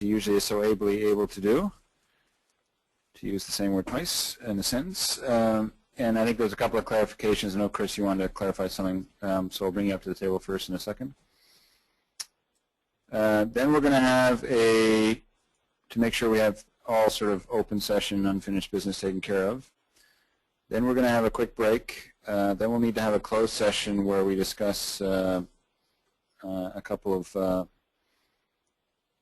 he usually is so ably able to do, to use the same word twice in a sentence. And I think there's a couple of clarifications. I know, Chris, you wanted to clarify something, so I'll bring you up to the table first in a second. Then we're going to have to make sure we have all sort of open session, unfinished business taken care of. Then we're going to have a quick break. Then we'll need to have a closed session where we discuss a couple of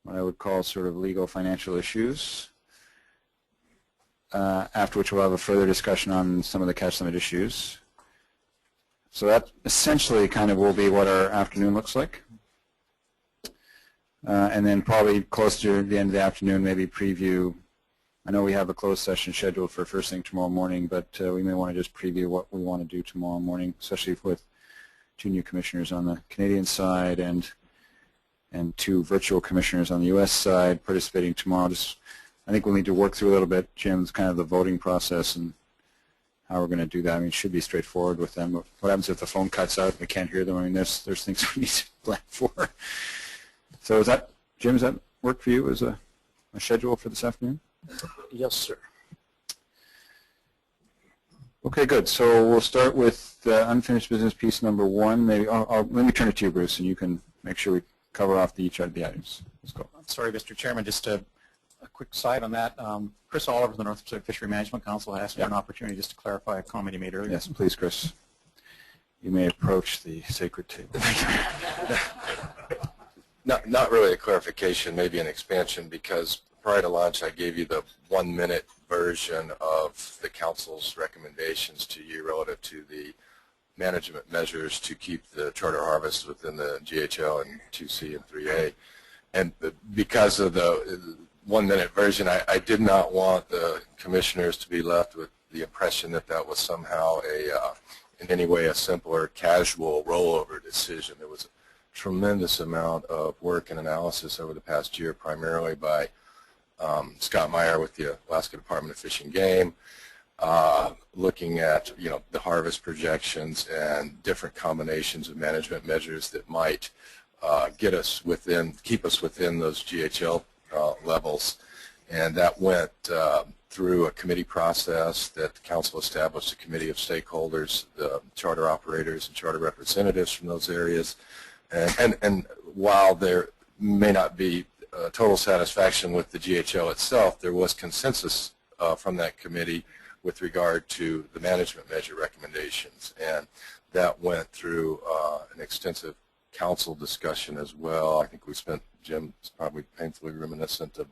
what I would call sort of legal financial issues. After which we'll have a further discussion on some of the catch limit issues. So that essentially kind of will be what our afternoon looks like. And then probably close to the end of the afternoon, maybe preview. I know we have a closed session scheduled for first thing tomorrow morning, but we may want to just preview what we want to do tomorrow morning, especially with 2 new commissioners on the Canadian side and 2 virtual commissioners on the U.S. side participating tomorrow. I think we'll need to work through a little bit, Jim's kind of the voting process and how we're going to do that. I mean, it should be straightforward with them. But what happens if the phone cuts out and we can't hear them? I mean, there's things we need to plan for. So is that, Jim, does that work for you as a schedule for this afternoon? Yes, sir. Okay, good. So we'll start with unfinished business piece number 1. Maybe let me turn it to you, Bruce, and you can make sure we cover off each of the items. Let's go. Sorry, Mr. Chairman, just a quick side on that. Chris Oliver of the North Pacific Fishery Management Council asked for an opportunity just to clarify a comment he made earlier. Yes, please, Chris. You may approach the sacred table. Not really a clarification, maybe an expansion, because prior to lunch I gave you the 1-minute version of the Council's recommendations to you relative to the management measures to keep the charter harvest within the GHL and 2C and 3A. And because of the 1-minute version, I did not want the commissioners to be left with the impression that that was somehow in any way a simpler, casual rollover decision. There was a tremendous amount of work and analysis over the past year, primarily by Scott Meyer with the Alaska Department of Fish and Game, looking at the harvest projections and different combinations of management measures that might keep us within those GHL levels, and that went through a committee process that the Council established, a committee of stakeholders, the charter operators and charter representatives from those areas, and while there may not be total satisfaction with the GHL itself, there was consensus from that committee with regard to the management measure recommendations, and that went through an extensive Council discussion as well. I think we spent, Jim, probably painfully reminiscent of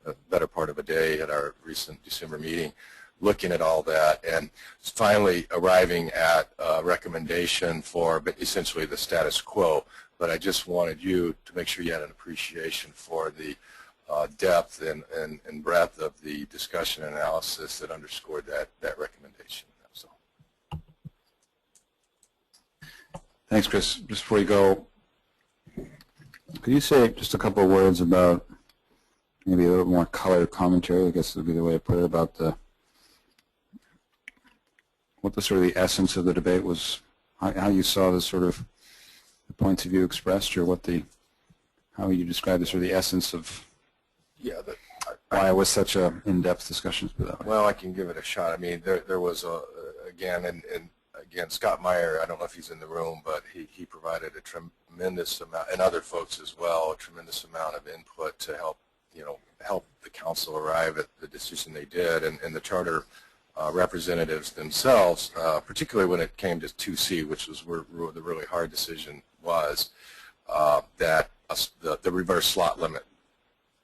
a better part of a day at our recent December meeting, looking at all that and finally arriving at a recommendation for essentially the status quo. But I just wanted you to make sure you had an appreciation for the depth and breadth of the discussion and analysis that underscored that recommendation. So. Thanks, Chris. Just before you go, could you say just a couple of words about maybe a little more color commentary, I guess would be the way to put it, about what the sort of the essence of the debate was, how you saw the sort of the points of view expressed, or how you describe the sort of the essence of why it was such a in-depth discussion. Well, I can give it a shot. I mean, there was again, Scott Meyer, I don't know if he's in the room, but he provided a tremendous amount, and other folks as well, a tremendous amount of input to help the Council arrive at the decision they did, and the charter representatives themselves, particularly when it came to 2C, which was where the really hard decision was, that the reverse slot limit,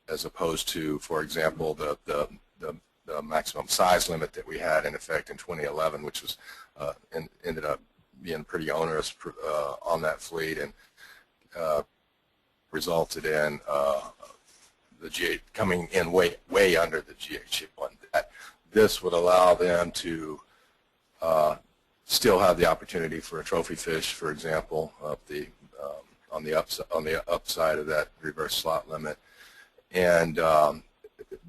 as opposed to, for example, the maximum size limit that we had in effect in 2011, which was ended up being pretty onerous on that fleet, and resulted in the GH coming in way under the GH1. This would allow them to still have the opportunity for a trophy fish, for example, on the upside of that reverse slot limit, and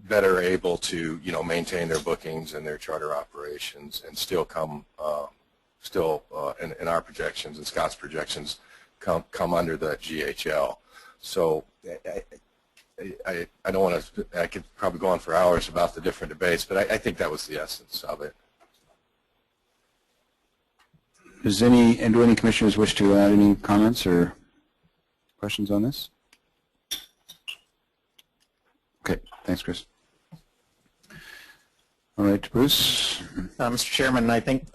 better able to maintain their bookings and their charter operations, and still come in our projections and Scott's projections come under the GHL. So I don't want to, I could probably go on for hours about the different debates, but I think that was the essence of it. Do any commissioners wish to add any comments or questions on this? Okay, thanks, Chris. All right, Bruce. Mr. Chairman, I think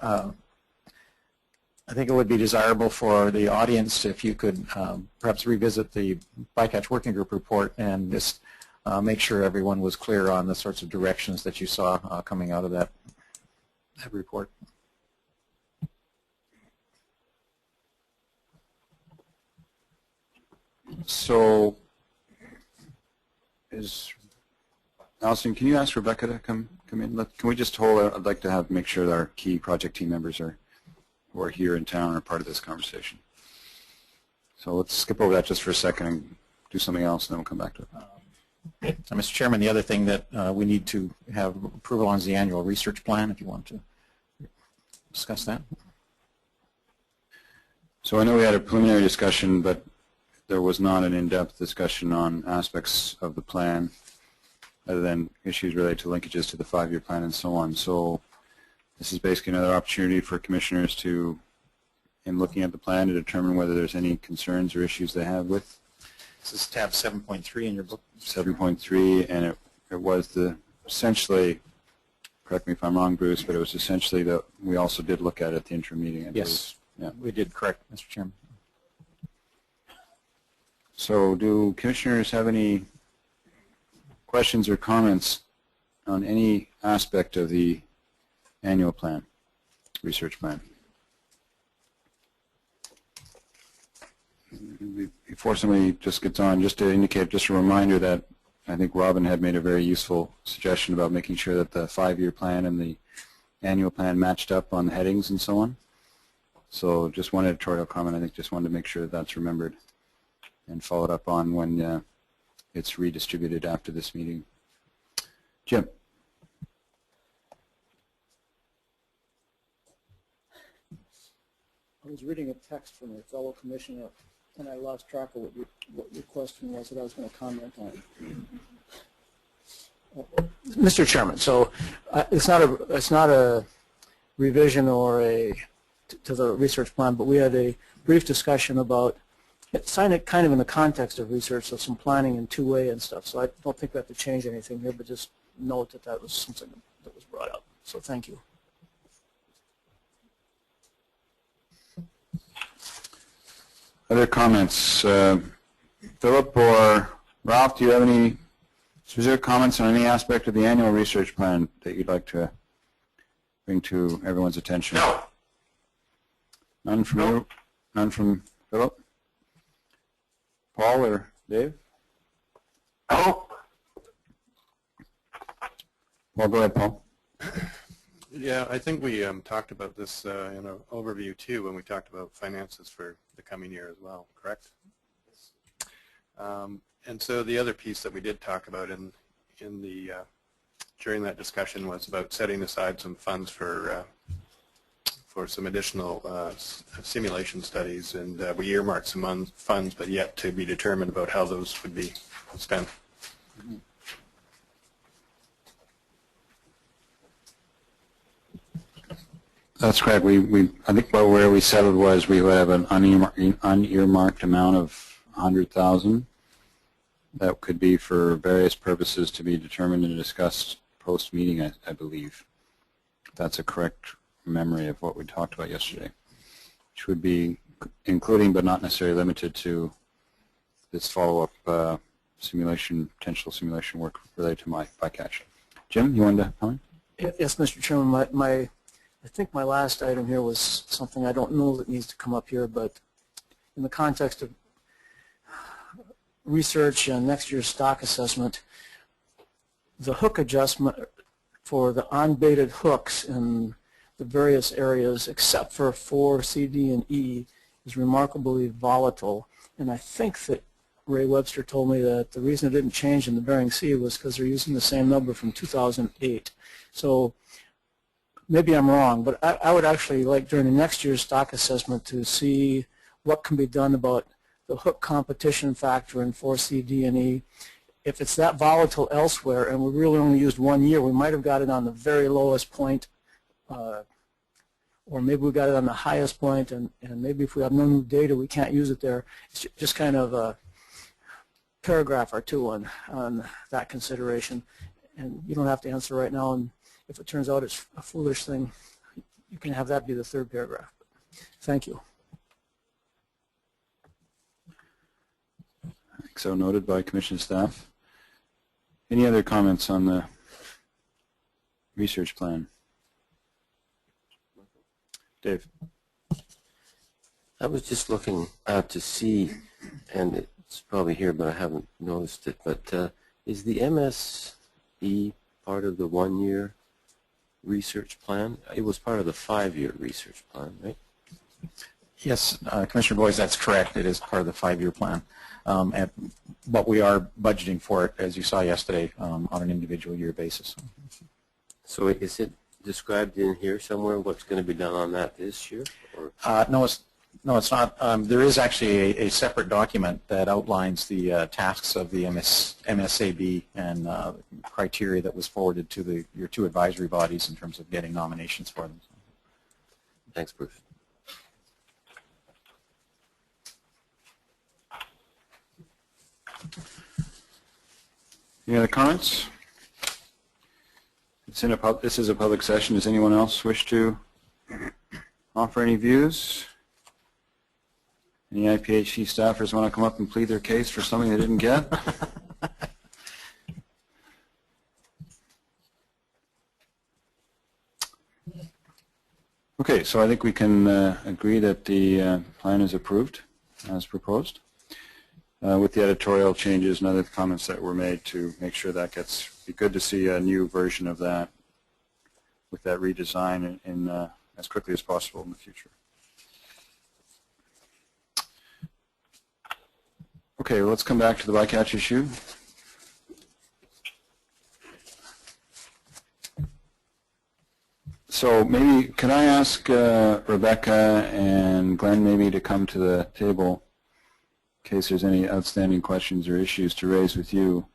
it would be desirable for the audience if you could perhaps revisit the bycatch working group report and just make sure everyone was clear on the sorts of directions that you saw coming out of that report. So, Allison, can you ask Rebecca to come in? Can we just hold? I'd like to make sure that our key project team members who are here in town are part of this conversation. So let's skip over that just for a second and do something else, and then we'll come back to it. So, Mr. Chairman, the other thing that we need to have approval on is the annual research plan, if you want to discuss that. So I know we had a preliminary discussion, but there was not an in-depth discussion on aspects of the plan other than issues related to linkages to the 5-year plan and so on. So this is basically another opportunity for commissioners to, in looking at the plan, to determine whether there's any concerns or issues they have with. This is tab 7.3 in your book. 7.3, and it was essentially, correct me if I'm wrong, Bruce, but it was essentially that we also did look at it at the interim meeting. Yes, yeah, we did, correct, Mr. Chairman. So do commissioners have any questions or comments on any aspect of the annual plan, research plan? Before somebody just gets on, just to indicate, just a reminder that I think Robin had made a very useful suggestion about making sure that the 5-year plan and the annual plan matched up on the headings and so on. So just one editorial comment, I think just wanted to make sure that that's remembered and followed up on when it's redistributed after this meeting. Jim. I was reading a text from a fellow commissioner, and I lost track of what your question was that I was going to comment on. Mr. Chairman, so it's not a revision or to the research plan, but we had a brief discussion about it's kind of in the context of research, so some planning and two-way and stuff. So I don't think we have to change anything here, but just note that that was something that was brought up. So thank you. Other comments? Philip or Ralph, do you have any specific comments on any aspect of the annual research plan that you'd like to bring to everyone's attention? No. None from you? None from Philip? Paul or Dave? No. Well, go ahead, Paul. Yeah, I think we talked about this in an overview too when we talked about finances for the coming year as well, correct? And so the other piece that we did talk about in the during that discussion was about setting aside some funds for some additional simulation studies, and we earmarked some funds, but yet to be determined about how those would be spent. Mm-hmm. That's correct. I think where we settled was we would have an unearmarked amount of $100,000 that could be for various purposes to be determined and discussed post-meeting, I believe. That's a correct memory of what we talked about yesterday, which would be including but not necessarily limited to this follow-up potential simulation work related to my bycatch. Jim, you wanted to comment? Yes, Mr. Chairman, I think my last item here was something I don't know that needs to come up here, but in the context of research and next year's stock assessment, the hook adjustment for the unbaited hooks in the various areas except for 4, C, D, and E is remarkably volatile. And I think that Ray Webster told me that the reason it didn't change in the Bering Sea was because they're using the same number from 2008. So maybe I'm wrong, but I would actually like during the next year's stock assessment to see what can be done about the hook competition factor in 4C, D, and E if it's that volatile elsewhere and we really only used 1 year, we might have got it on the very lowest point, or maybe we got it on the highest point, and maybe if we have no new data, we can't use it there. It's just kind of a paragraph or two on that consideration. And you don't have to answer right now, and if it turns out it's a foolish thing, you can have that be the third paragraph. Thank you. So noted by Commission staff. Any other comments on the research plan? Dave. I was just looking out to see, and it's probably here, but I haven't noticed it, but is the MSE part of the 1-year research plan? It was part of the 5-year research plan, right? Yes, Commissioner Boyes, that's correct. It is part of the 5-year plan. But we are budgeting for it, as you saw yesterday, on an individual year basis. So is it described in here somewhere what's going to be done on that this year? Or? No, it's not. There is actually a separate document that outlines the tasks of the MSAB and criteria that was forwarded to your 2 advisory bodies in terms of getting nominations for them. Thanks, Bruce. Any other comments? This is a public session. Does anyone else wish to offer any views? Any IPHC staffers want to come up and plead their case for something they didn't get? Okay, so I think we can agree that the plan is approved as proposed, with the editorial changes and other comments that were made to make sure that be good to see a new version of that with that redesign in as quickly as possible in the future. Okay, well, let's come back to the bycatch issue. So maybe, can I ask Rebecca and Glenn maybe to come to the table in case there's any outstanding questions or issues to raise with you.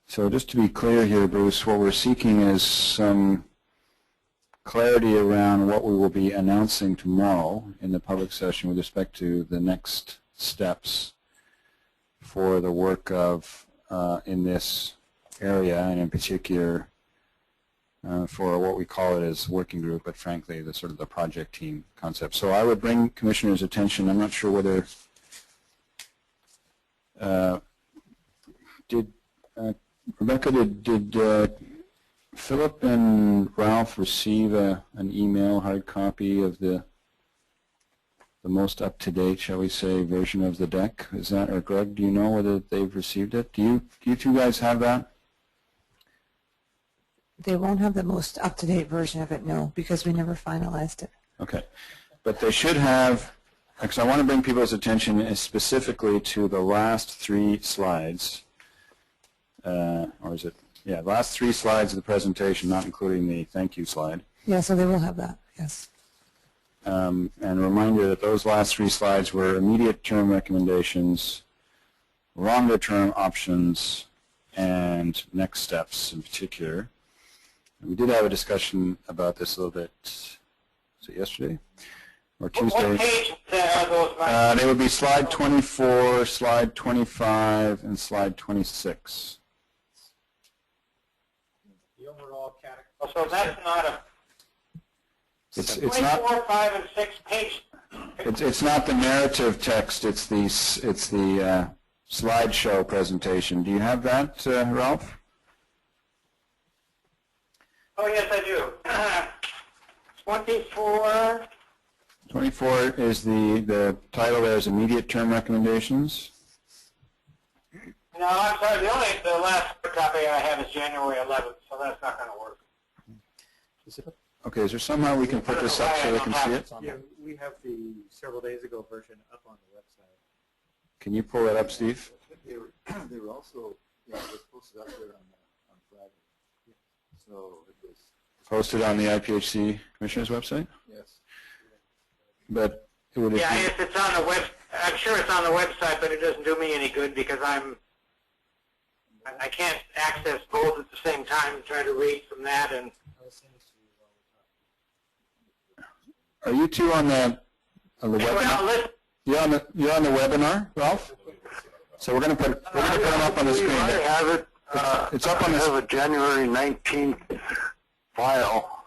So just to be clear here, Bruce, what we're seeking is some clarity around what we will be announcing tomorrow in the public session with respect to the next steps for the work of in this area, and in particular for what we call it as working group, but frankly the sort of the project team concept. So I would bring Commissioner's attention, I'm not sure whether Rebecca, did Philip and Ralph receive an email hard copy of the most up-to-date, shall we say, version of the deck? Is that, or Greg, do you know whether they've received it? Do you 2 guys have that? They won't have the most up-to-date version of it, no, because we never finalized it. Okay, but they should have, because I want to bring people's attention specifically to the last 3 slides, or is it, yeah, last 3 slides of the presentation, not including the thank you slide. Yeah, so they will have that, yes. And a reminder that those last 3 slides were immediate term recommendations, longer term options, and next steps in particular. And we did have a discussion about this a little bit, was it yesterday? Or Tuesday? What page are those? They would be slide 24, slide 25, and slide 26. The overall category. So that's not a It's 24, not 5, and 6 page. it's not the narrative text. It's the slideshow presentation. Do you have that, Ralph? Oh yes, I do. 24. 24 is the title. There's immediate term recommendations. No, I'm sorry. The last copy I have is January 11th, so that's not going to work. Okay, is there somehow we can put this up so they can see it? Yeah, we have the several days ago version up on the website. Can you pull that up, Steve? They were also, yeah, it was posted up there on Friday. So it was Posted on the IPHC Commissioner's website? yes. But it would Yeah, if it's on the web, I'm sure it's on the website, but it doesn't do me any good because I'm I can't access both at the same time and try to read from that. And Are you two on the webinar? You're on the webinar, Ralph? So we're going to put them up on the screen. I have it. It's up on the. I have a January 19th file.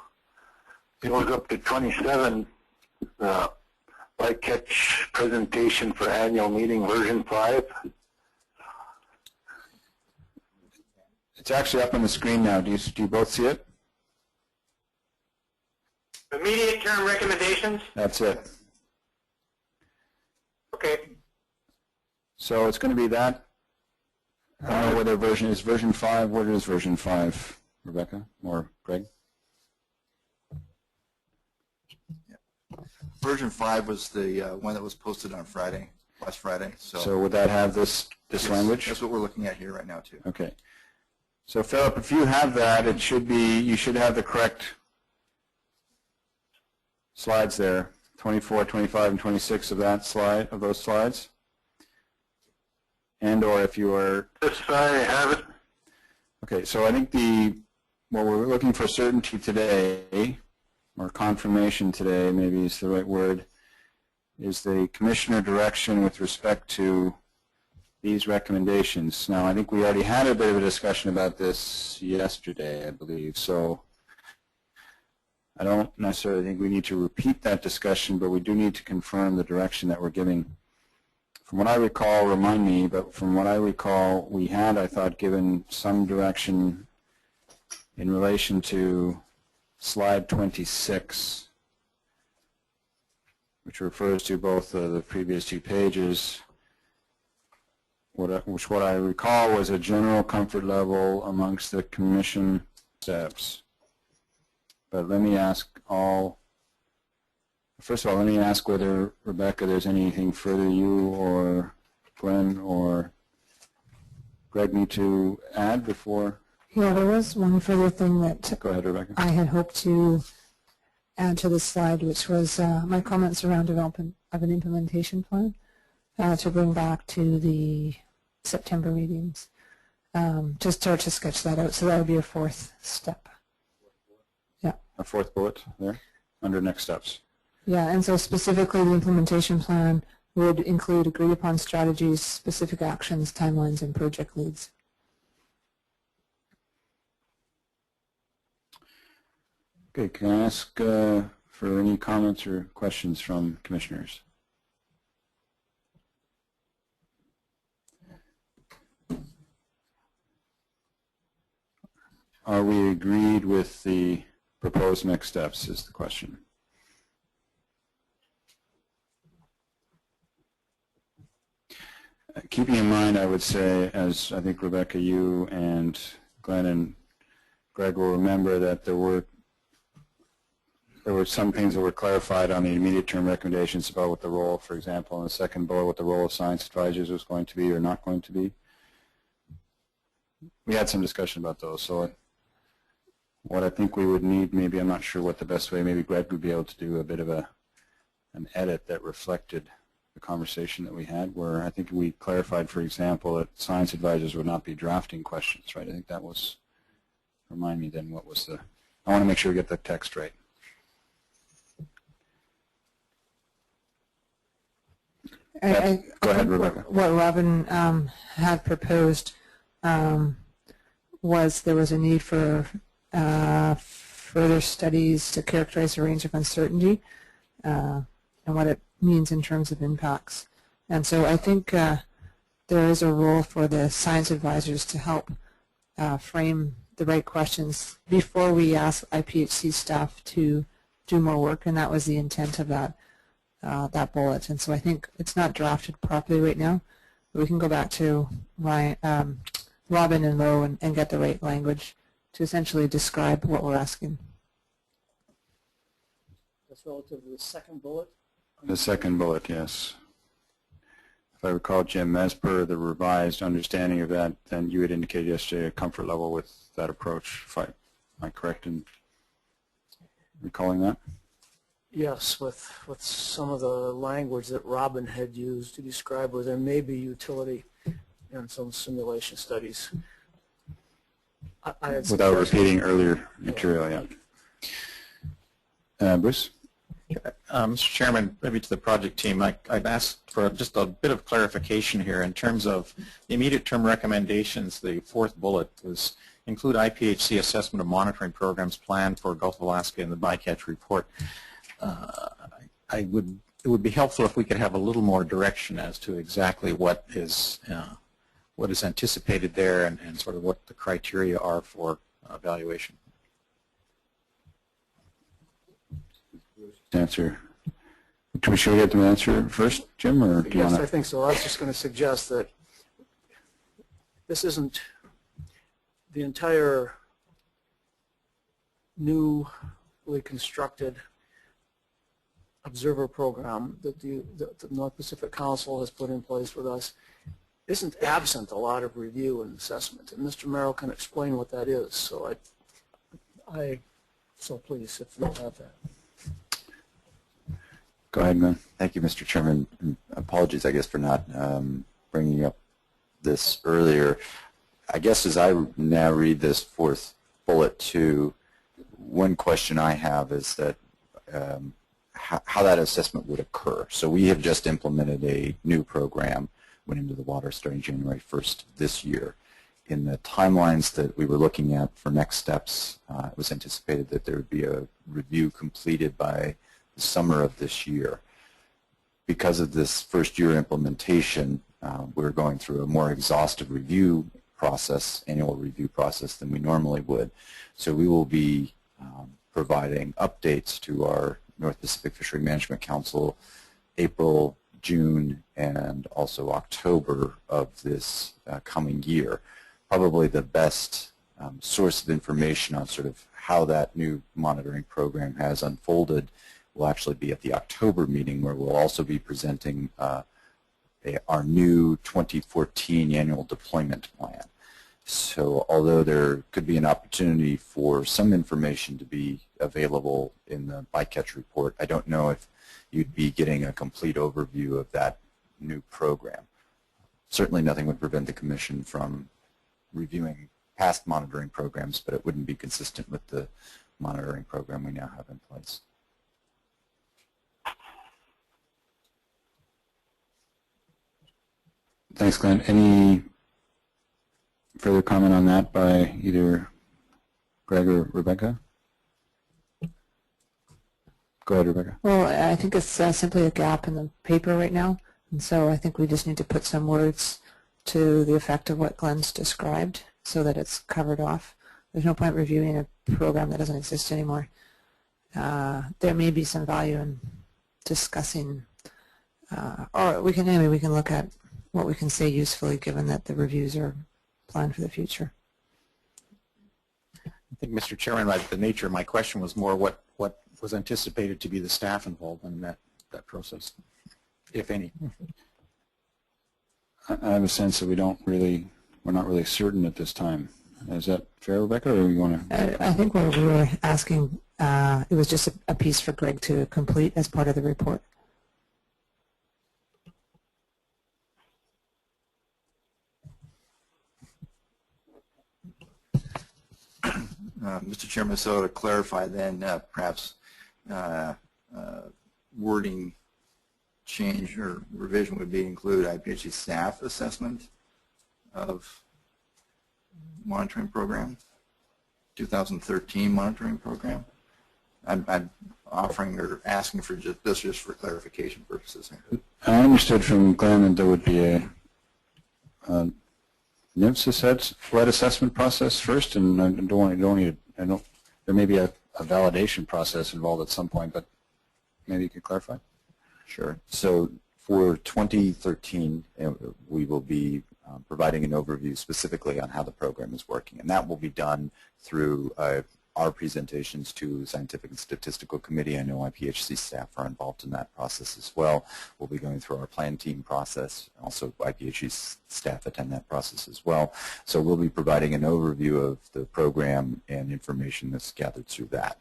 It goes up to 27. Bycatch presentation for annual meeting version 5. It's actually up on the screen now. Do you both see it? Immediate term recommendations. That's it. Okay. So it's going to be that. I don't know whether version is version 5. What is version 5, Rebecca or Greg? Version 5 was the one that was posted on Friday, last Friday. So would that have this yes, language? That's what we're looking at here right now too. Okay. So Philip, if you have that, it should be, you should have the correct slides there, 24, 25, and 26 of that slide, of those slides. And or if you are. Yes, I have it. Okay, so I think what we're looking for certainty today, or confirmation today, maybe is the right word, is the commissioner direction with respect to these recommendations. Now, I think we already had a bit of a discussion about this yesterday, I believe, so I don't necessarily think we need to repeat that discussion, but we do need to confirm the direction that we're giving. From what I recall, remind me, but from what I recall, we had, I thought, given some direction in relation to slide 26, which refers to both the previous 2 pages, which what I recall was a general comfort level amongst the commission steps. But let me ask first of all, let me ask whether, Rebecca, there's anything further you or Glenn or Greg need to add before? Yeah, there was one further thing that Go ahead, Rebecca. I had hoped to add to the slide, which was my comments around development of an implementation plan to bring back to the September meetings. Just start to sketch that out. So that would be a 4th step. Yeah. A 4th bullet there under next steps. Yeah, and so specifically the implementation plan would include agreed upon strategies, specific actions, timelines, and project leads. Okay, can I ask for any comments or questions from commissioners? Are we agreed with the proposed next steps is the question. Keeping in mind, I would say, as I think Rebecca, you and Glenn and Greg will remember, that there were some things that were clarified on the immediate term recommendations about what the role, for example, in the second bullet, what the role of science advisors was going to be or not going to be. We had some discussion about those. So what I think we would need, maybe, I'm not sure what the best way, maybe Greg would be able to do a bit of an edit that reflected the conversation that we had, where I think we clarified, for example, that science advisors would not be drafting questions, right? I think that was, remind me then what was the, I want to make sure we get the text right. Go ahead, Rebecca. What Robin had proposed was there was a need for further studies to characterize the range of uncertainty and what it means in terms of impacts. And so I think there is a role for the science advisors to help frame the right questions before we ask IPHC staff to do more work, and that was the intent of that bullet. And so I think it's not drafted properly right now, but we can go back to Robin and Lo and get the right language to essentially describe what we're asking. That's relative to the second bullet? The second bullet, yes. If I recall, Jim, as per the revised understanding of that, then you had indicated yesterday a comfort level with that approach. Am I correct in recalling that? Yes, with some of the language that Robin had used to describe where there may be utility in some simulation studies. without repeating earlier material, yeah. Bruce? Mr. Chairman, maybe to the project team, I'd ask for just a bit of clarification here in terms of the immediate term recommendations. The fourth bullet was include IPHC assessment of monitoring programs planned for Gulf of Alaska in the bycatch report. It would be helpful if we could have a little more direction as to exactly what is anticipated there and sort of what the criteria are for evaluation. Answer. Should we get the answer first, Jim, or do you want to? Yes, I think so. I was just going to suggest that this isn't the entire newly constructed observer program that the North Pacific Council has put in place with us isn't absent a lot of review and assessment, and Mr. Merrill can explain what that is. So so please, if you have that. Go ahead, Glenn. Thank you, Mr. Chairman. Apologies, I guess, for not bringing up this earlier. I guess as I now read this fourth bullet too, one question I have is that how that assessment would occur. So we have just implemented a new program, went into the water starting January 1st this year. In the timelines that we were looking at for next steps, it was anticipated that there would be a review completed by the summer of this year. Because of this first year implementation, we're going through a more exhaustive review process, annual review process, than we normally would. So we will be providing updates to our North Pacific Fishery Management Council April, June, and also October of this coming year. Probably the best source of information on sort of how that new monitoring program has unfolded will actually be at the October meeting, where we'll also be presenting our new 2014 annual deployment plan. So although there could be an opportunity for some information to be available in the bycatch report, I don't know if you'd be getting a complete overview of that new program. Certainly nothing would prevent the Commission from reviewing past monitoring programs, but it wouldn't be consistent with the monitoring program we now have in place. Thanks, Glenn. Any further comment on that by either Greg or Rebecca? Go ahead, Rebecca. Well, I think it's simply a gap in the paper right now, and so I think we just need to put some words to the effect of what Glenn's described so that it's covered off. There's no point reviewing a program that doesn't exist anymore. There may be some value in discussing, or we can look at what we can say usefully given that the reviews are planned for the future. I think, Mr. Chairman, the nature of my question was more what was anticipated to be the staff involvement in that process, if any. I have a sense that we're not really certain at this time. Is that fair, Rebecca, or you want to? I think what we were asking, it was just a piece for Greg to complete as part of the report. Mr. Chairman, so to clarify then, perhaps wording change or revision would be include IPHC staff assessment of monitoring program, 2013 monitoring program. I'm offering or asking for just for clarification purposes. I understood from Glenn that there would be a NIMS-led assessment process first, and there may be a validation process involved at some point, but maybe you could clarify. Sure. So for 2013, we will be providing an overview specifically on how the program is working, and that will be done through our presentations to Scientific and Statistical Committee. I know IPHC staff are involved in that process as well. We'll be going through our plan team process. Also, IPHC staff attend that process as well. So we'll be providing an overview of the program and information that's gathered through that.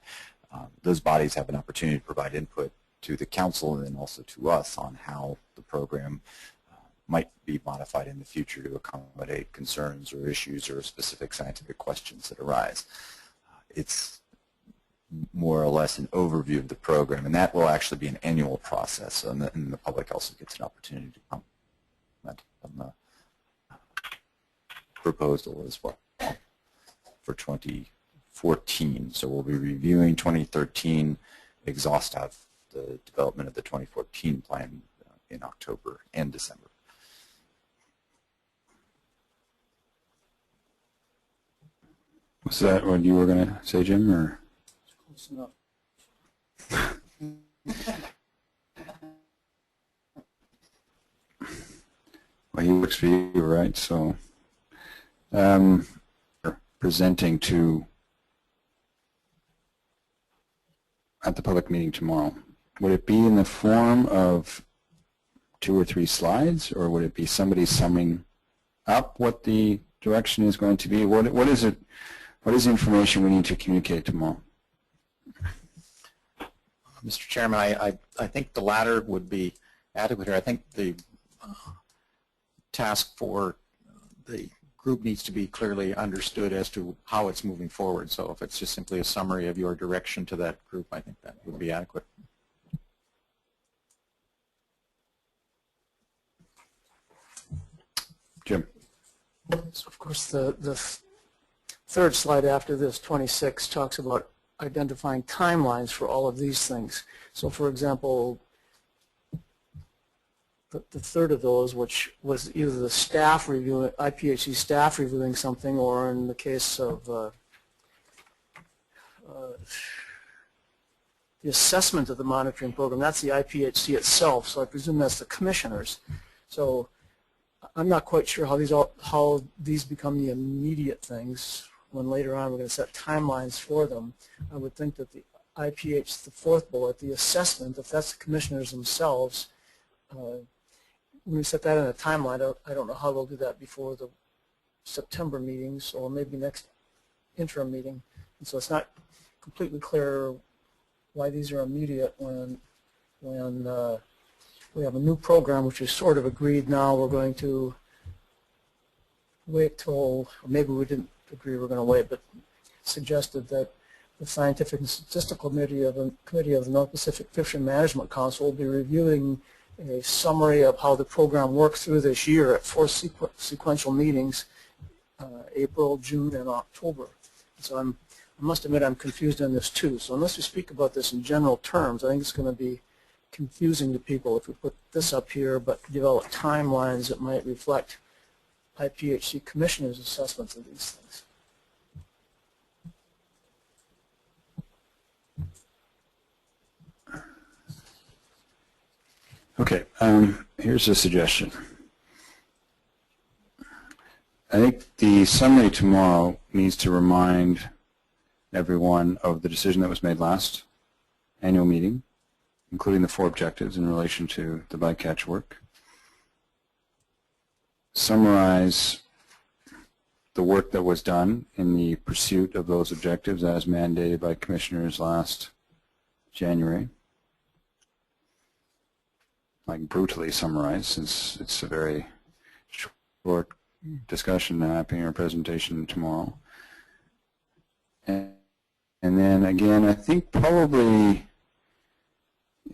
Those bodies have an opportunity to provide input to the council and then also to us on how the program might be modified in the future to accommodate concerns or issues or specific scientific questions that arise. It's more or less an overview of the program, and that will actually be an annual process, and the public also gets an opportunity to comment on the proposal as well for 2014. So we'll be reviewing 2013, exhaust out the development of the 2014 plan in October and December. Was that what you were going to say, Jim, or? Close enough. Well, he works for you, right? So presenting to at the public meeting tomorrow, would it be in the form of 2 or 3 slides, or would it be somebody summing up what the direction is going to be? What is it? What is the information we need to communicate tomorrow? Mr. Chairman, I think the latter would be adequate here. I think the task for the group needs to be clearly understood as to how it's moving forward. So if it's just simply a summary of your direction to that group, I think that would be adequate. Jim. So of course the third slide after this, 26, talks about identifying timelines for all of these things. So for example, the third of those, which was either the staff reviewing, IPHC staff reviewing something, or in the case of the assessment of the monitoring program, that's the IPHC itself, so I presume that's the commissioners. So I'm not quite sure how these become the immediate things when later on we're going to set timelines for them. I would think that the IPH, the fourth bullet, the assessment, if that's the commissioners themselves, we set that in a timeline. I don't know how we'll do that before the September meetings or maybe next interim meeting. And so it's not completely clear why these are immediate when we have a new program which is sort of agreed now. We're going to wait till, or maybe we didn't agree we're going to wait, but suggested that the Scientific and Statistical Committee of the North Pacific Fishery Management Council will be reviewing a summary of how the program worked through this year at 4 sequential meetings, April, June, and October. So I must admit I'm confused on this too. So unless we speak about this in general terms, I think it's going to be confusing to people if we put this up here but develop timelines that might reflect IPHC commissioners' assessments of these things. Okay, here's a suggestion. I think the summary tomorrow needs to remind everyone of the decision that was made last annual meeting, including the 4 objectives in relation to the bycatch work. Summarize the work that was done in the pursuit of those objectives as mandated by commissioners last January. Like brutally summarize, since it's a very short discussion happening or presentation tomorrow. And then again, I think probably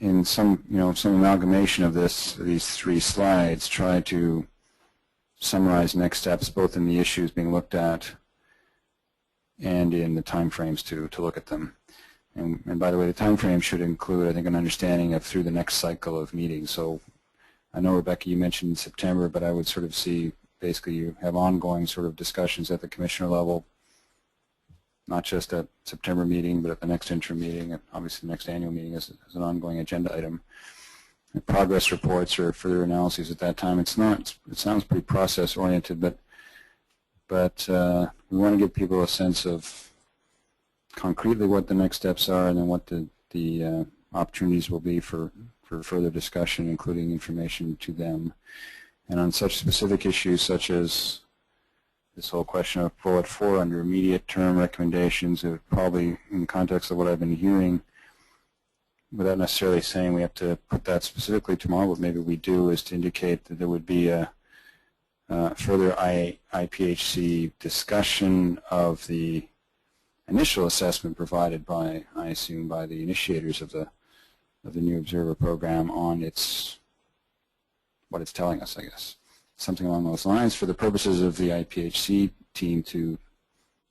in some amalgamation of these 3 slides, try to summarize next steps both in the issues being looked at and in the time frames to look at them. And by the way, the time frame should include, I think, an understanding of through the next cycle of meetings. So I know, Rebecca, you mentioned September, but I would sort of see basically you have ongoing sort of discussions at the commissioner level, not just at September meeting, but at the next interim meeting, and obviously the next annual meeting as an ongoing agenda item. And progress reports or further analyses at that time. It sounds pretty process oriented, but we want to give people a sense of concretely what the next steps are, and then what the opportunities will be for further discussion, including information to them. And on such specific issues such as this whole question of bullet 4 under immediate term recommendations, it would probably, in the context of what I've been hearing, without necessarily saying we have to put that specifically tomorrow, what maybe we do is to indicate that there would be a further IPHC discussion of the initial assessment provided by, I assume, by the initiators of the new observer program on what it's telling us, I guess. Something along those lines for the purposes of the IPHC team to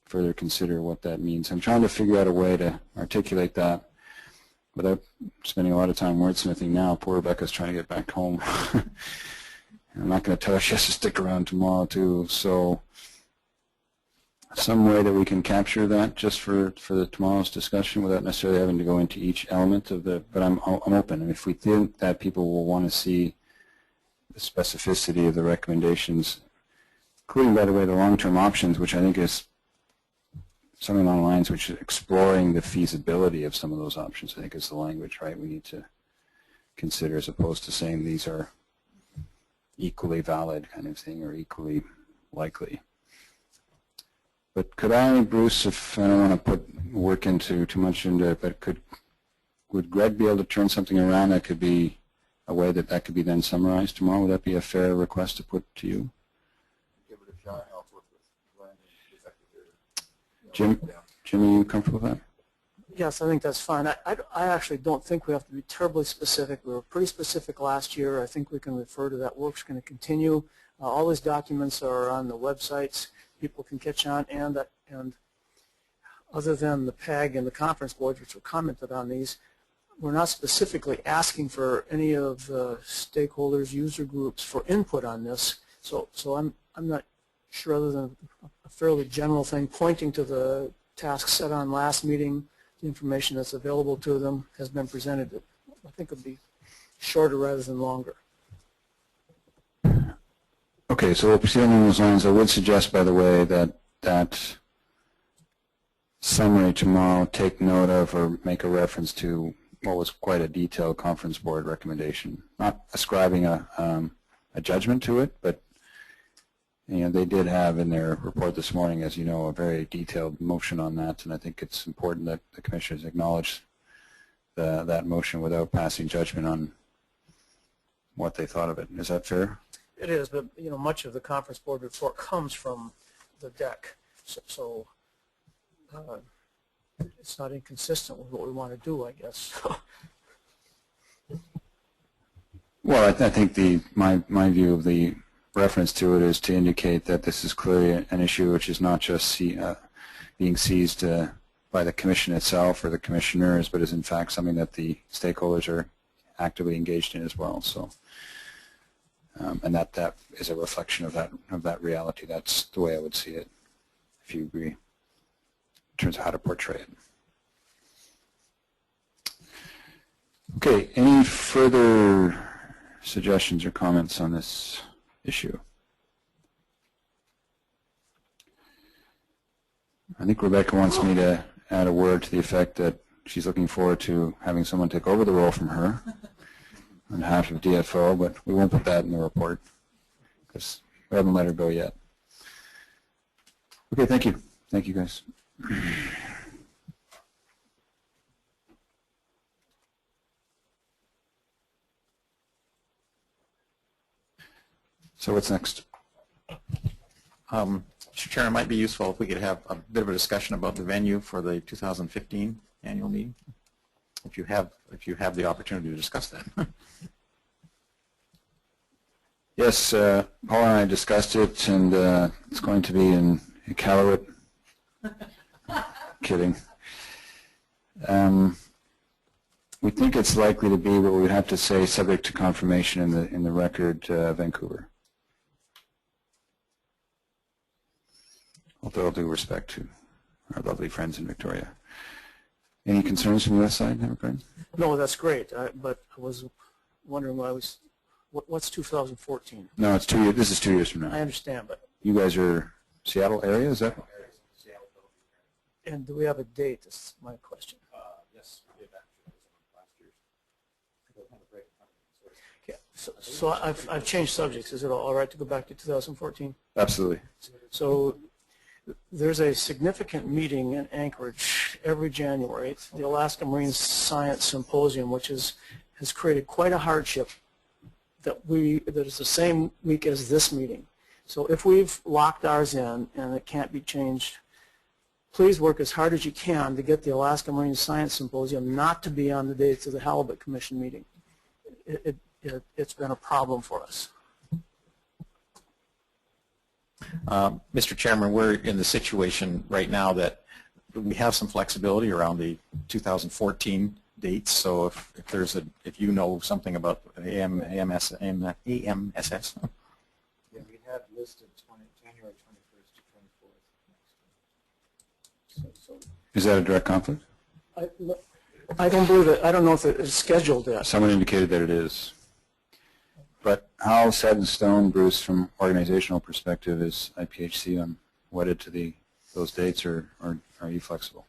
further consider what that means. I'm trying to figure out a way to articulate that without spending a lot of time wordsmithing now. Poor Rebecca's trying to get back home. I'm not going to tell her she has to stick around tomorrow too. So some way that we can capture that just for tomorrow's discussion without necessarily having to go into each element of the, but I'm open. And if we think that people will want to see the specificity of the recommendations, including, by the way, the long-term options, which I think is something along the lines which is exploring the feasibility of some of those options, I think is the language, right, we need to consider, as opposed to saying these are equally valid kind of thing or equally likely. But could I, Bruce, if I don't want to put work into too much into it, but would Greg be able to turn something around that could be a way that could be then summarized tomorrow? Would that be a fair request to put to you? Give it a shot. I'll work with Glenn. Jim, are you comfortable with that? Yes, I think that's fine. I actually don't think we have to be terribly specific. We were pretty specific last year. I think we can refer to that. Work's going to continue. All these documents are on the websites. People can catch on, and other than the PAG and the conference boards, which were commented on these, we're not specifically asking for any of the stakeholders, user groups for input on this. So I'm not sure, other than a fairly general thing pointing to the tasks set on last meeting, the information that's available to them has been presented. I think it would be shorter rather than longer. Okay, so we'll proceed along those lines. I would suggest, by the way, that summary tomorrow take note of or make a reference to what was quite a detailed conference board recommendation. Not ascribing a judgment to it, but they did have in their report this morning, as you know, a very detailed motion on that, and I think it's important that the commissioners acknowledge that motion without passing judgment on what they thought of it. Is that fair? It is, but much of the conference board report comes from the deck, so it's not inconsistent with what we want to do, I guess. Well, I think my view of the reference to it is to indicate that this is clearly an issue which is not just being seized by the commission itself or the commissioners, but is in fact something that the stakeholders are actively engaged in as well. So. And that is a reflection of that reality. That's the way I would see it, if you agree, in terms of how to portray it. Okay, any further suggestions or comments on this issue? I think Rebecca wants me to add a word to the effect that she's looking forward to having someone take over the role from her on behalf of DFO, but we won't put that in the report because we haven't let her go yet. Okay, thank you. Thank you, guys. So what's next? Mr. Chair, it might be useful if we could have a bit of a discussion about the venue for the 2015 annual meeting, if you have the opportunity to discuss that. Yes, Paul and I discussed it, and it's going to be in Iqaluit. Kidding. We think it's likely to be, but we would have to say, subject to confirmation in the record, Vancouver. With all due respect to our lovely friends in Victoria. Any concerns from the west side in that regard? No, that's great. But I was wondering what's 2014? No, it's 2 years. This is 2 years from now. I understand, but You guys are Seattle area, is that? and do we have a date? That's my question. Yes, we did actually last year. We'll have a break. Okay, so I've changed subjects. Is it all right to go back to 2014? Absolutely. So there's a significant meeting in Anchorage every January. It's the Alaska Marine Science Symposium, which has created quite a hardship that is the same week as this meeting. So if we've locked ours in and it can't be changed, please work as hard as you can to get the Alaska Marine Science Symposium not to be on the dates of the Halibut Commission meeting. It's been a problem for us. Mr. Chairman, we're in the situation right now that we have some flexibility around the 2014 dates. So if you know something about AMSS. Yeah, we had listed January 21st to 24th. Is that a direct conflict? I don't believe it. I don't know if it is scheduled yet. Someone indicated that it is. But how set in stone, Bruce, from organizational perspective, is IPHC wedded to those dates, or are you flexible?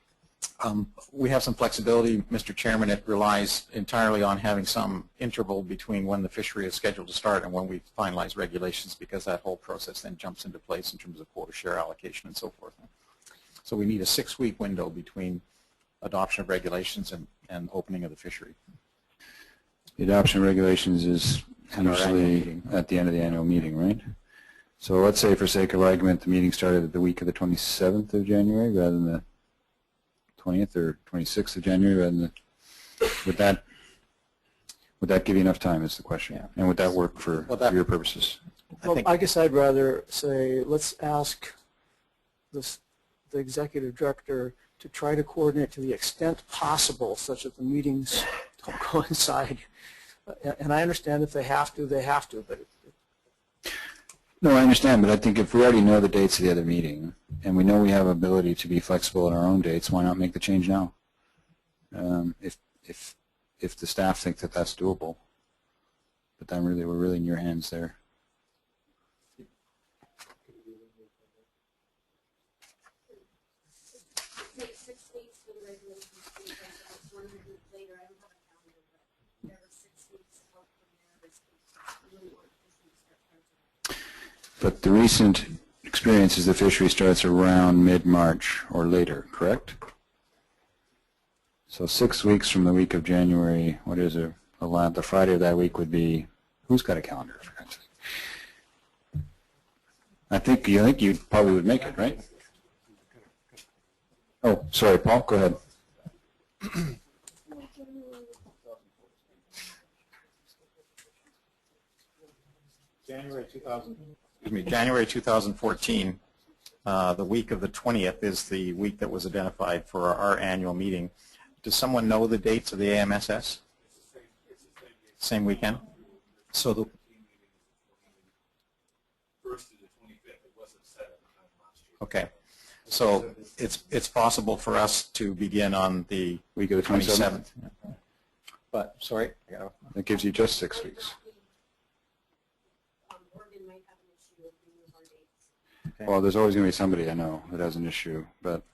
We have some flexibility, Mr. Chairman. It relies entirely on having some interval between when the fishery is scheduled to start and when we finalize regulations, because that whole process then jumps into place in terms of quota share allocation and so forth. So we need a 6-week window between adoption of regulations and opening of the fishery. The adoption of regulations is usually at the end of the annual meeting, right? So let's say, for sake of argument, the meeting started the week of the 27th of January rather than the 20th or 26th of January rather than would that give you enough time is the question. Yeah. And would that work for your purposes? Well, I guess I'd rather say let's ask the executive director to try to coordinate to the extent possible such that the meetings don't coincide. And I understand if they have to, they have to. But no, I understand, but I think if we already know the dates of the other meeting and we know we have ability to be flexible in our own dates, why not make the change now? If the staff think that that's doable, but then we're really in your hands there. But the recent experience is the fishery starts around mid-March or later, correct? So 6 weeks from the week of January, what is it? The Friday of that week would be, who's got a calendar? I think you probably would make it, right? Oh, sorry, Paul, go ahead. January 2014, the week of the 20th is the week that was identified for our annual meeting. Does someone know the dates of the AMSS? Same weekend? So the okay. So it's possible for us to begin on the week of the 27th. But sorry, that gives you just 6 weeks. Okay. Well, there's always going to be somebody I know that has an issue, but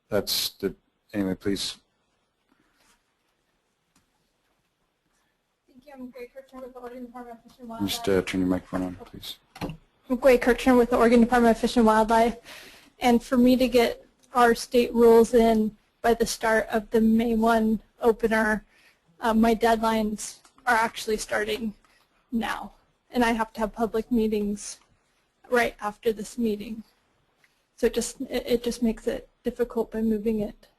that's the anyway. Please. Thank you. I'm Gray Kirchner with the Oregon Department of Fish and Wildlife. Just turn your microphone on, please. I'm Gray Kirchner with the Oregon Department of Fish and Wildlife, and for me to get our state rules in by the start of the May 1 opener, my deadlines are actually starting now, and I have to have public meetings right after this meeting. So it just makes it difficult by moving it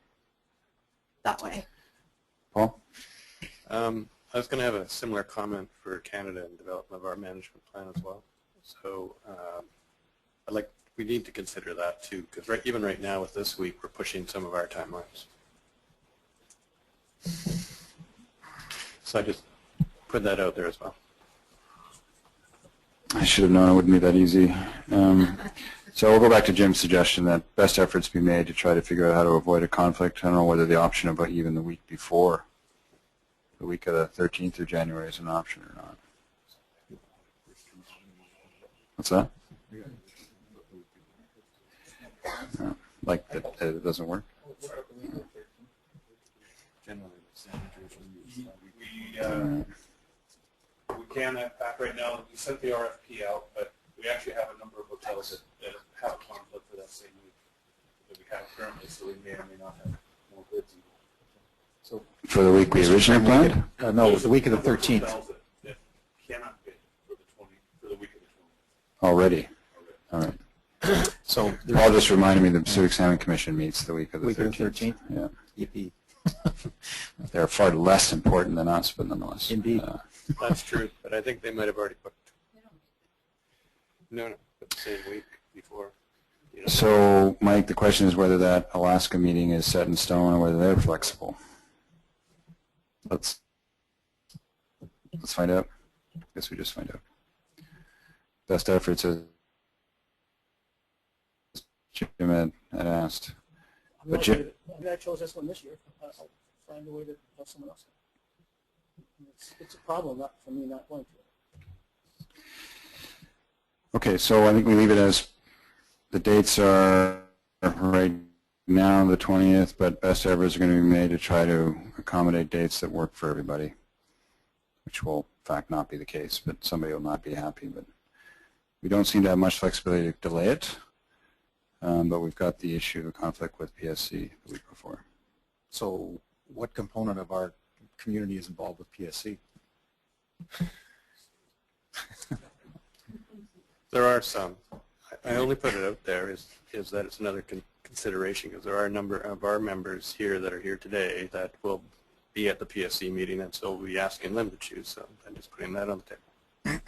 that way. Paul? I was going to have a similar comment for Canada and development of our management plan as well. So we need to consider that too, because even right now with this week, we're pushing some of our timelines. So I just put that out there as well. I should have known it wouldn't be that easy. So we'll go back to Jim's suggestion that best efforts be made to try to figure out how to avoid a conflict. I don't know whether the option of even the week before, the week of the 13th of January, is an option or not. What's that? Like that it doesn't work? We can, in fact, right now, we sent the RFP out, but we actually have a number of hotels that have a conflict currently, so we may or may not have more bids. So For the week we originally planned? no, the week of the 13th. That cannot bid for the week of the 20th. Already? All right. So Paul just reminded me the Pacific Salmon Commission meets the week of the week of 13th. the 13th. Yeah. Yippee. They're far less important than us, but nonetheless. Indeed. That's true, but I think they might have already booked. No, but the same week before. You know. So, Mike, the question is whether that Alaska meeting is set in stone or whether they're flexible. Let's find out. I guess we just find out. Best efforts, as Jim had asked. But Jim, I mean, I chose this one this year. I'll find a way to have someone else. It's a problem not for me not going to. okay, so I think we leave it as the dates are right now the 20th, but best efforts are going to be made to try to accommodate dates that work for everybody, which will in fact not be the case, but somebody will not be happy. But we don't seem to have much flexibility to delay it, but we've got the issue of conflict with PSC the week before. So what component of our community is involved with PSC? There are some. I only put it out there is that it's another consideration because there are a number of our members here that are here today that will be at the PSC meeting, and so we'll be asking them to choose. So I'm just putting that on the table.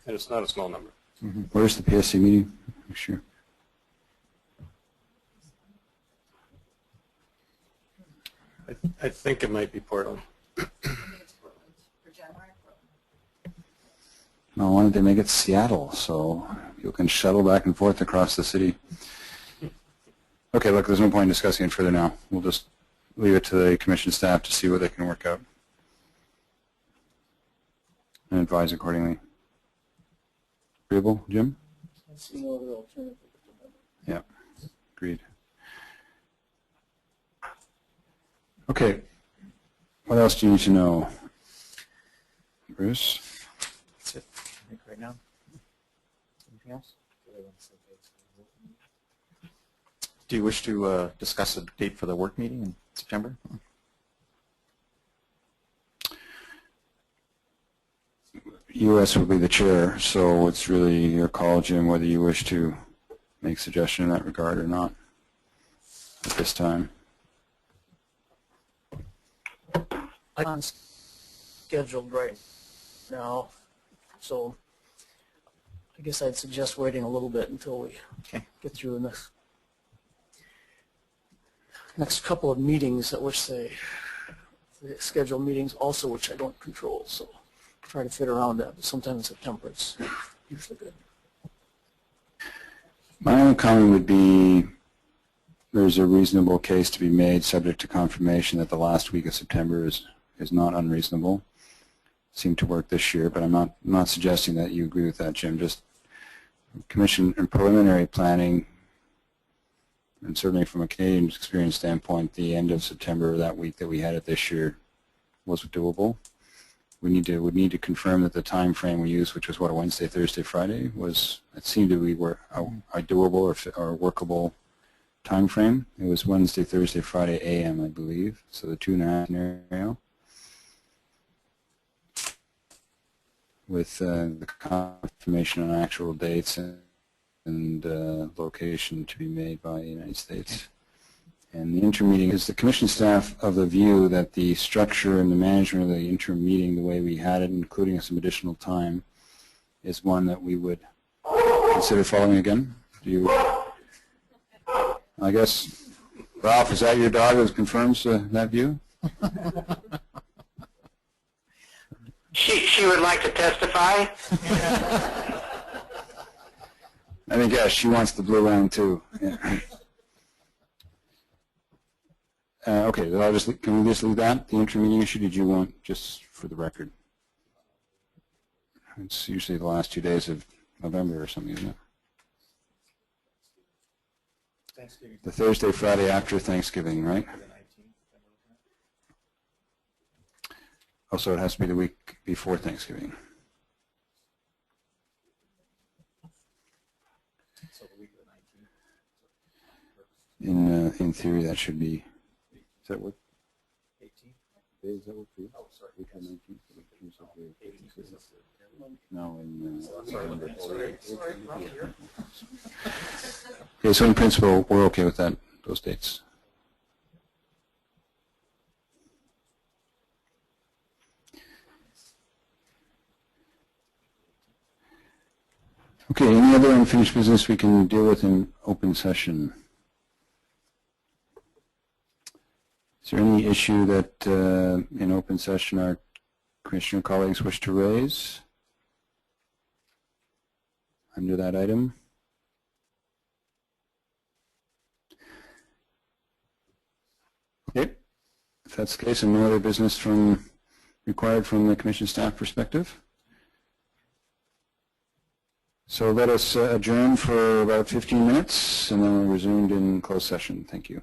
And it's not a small number. Mm-hmm. Where's the PSC meeting? Sure. I think it might be Portland. No, why don't they make it Seattle so you can shuttle back and forth across the city? Okay, look, there's no point in discussing it further now. We'll just leave it to the commission staff to see what they can work out and advise accordingly. Agreeable, Jim? Yeah, agreed. Okay, what else do you need to know? Bruce? That's it, I think, right now. Anything else? Do you wish to discuss a date for the work meeting in September? U.S. will be the chair, so it's really your call, Jim, whether you wish to make a suggestion in that regard or not at this time. I'm scheduled right now, so I guess I'd suggest waiting a little bit until we get through the next couple of meetings at which the scheduled meetings also which I don't control, so try to fit around that. But sometime in September it's usually good. My only comment would be there's a reasonable case to be made subject to confirmation that the last week of September is not unreasonable. Seemed to work this year, but I'm not suggesting that you agree with that, Jim. Just commission and preliminary planning, and certainly from a Canadian experience standpoint, the end of September, that week that we had it this year, was doable. We would need to confirm that the time frame we used, which was what, a Wednesday, Thursday, Friday, it seemed to be a doable or workable time frame. It was Wednesday, Thursday, Friday a.m. I believe, so the 2.5 scenario. With the confirmation on actual dates and location to be made by the United States. And the interim meeting is the commission staff of the view that the structure and the management of the interim meeting, the way we had it, including some additional time, is one that we would consider following again. Do you? I guess, Ralph, is that your dog that confirms that view? She would like to testify. I think, yes, she wants the blue line too. Yeah. Okay, can we just leave that, the interim meeting issue? Did you want, just for the record? It's usually the last 2 days of November or something, isn't it? Thanksgiving. The Thursday, Friday after Thanksgiving, right? Also, it has to be the week before Thanksgiving. So the week of the 19th. In theory, that should be. Does that work? 18th. Does that work for you? Oh, sorry. April 19th. No, Okay, so in principle, we're okay with that, those dates. Okay, any other unfinished business we can deal with in open session? Is there any issue that in open session our commissioner colleagues wish to raise under that item? Okay, if that's the case, and no other business required from the commission staff perspective. So let us adjourn for about 15 minutes, and then we're resumed in closed session. Thank you.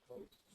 close.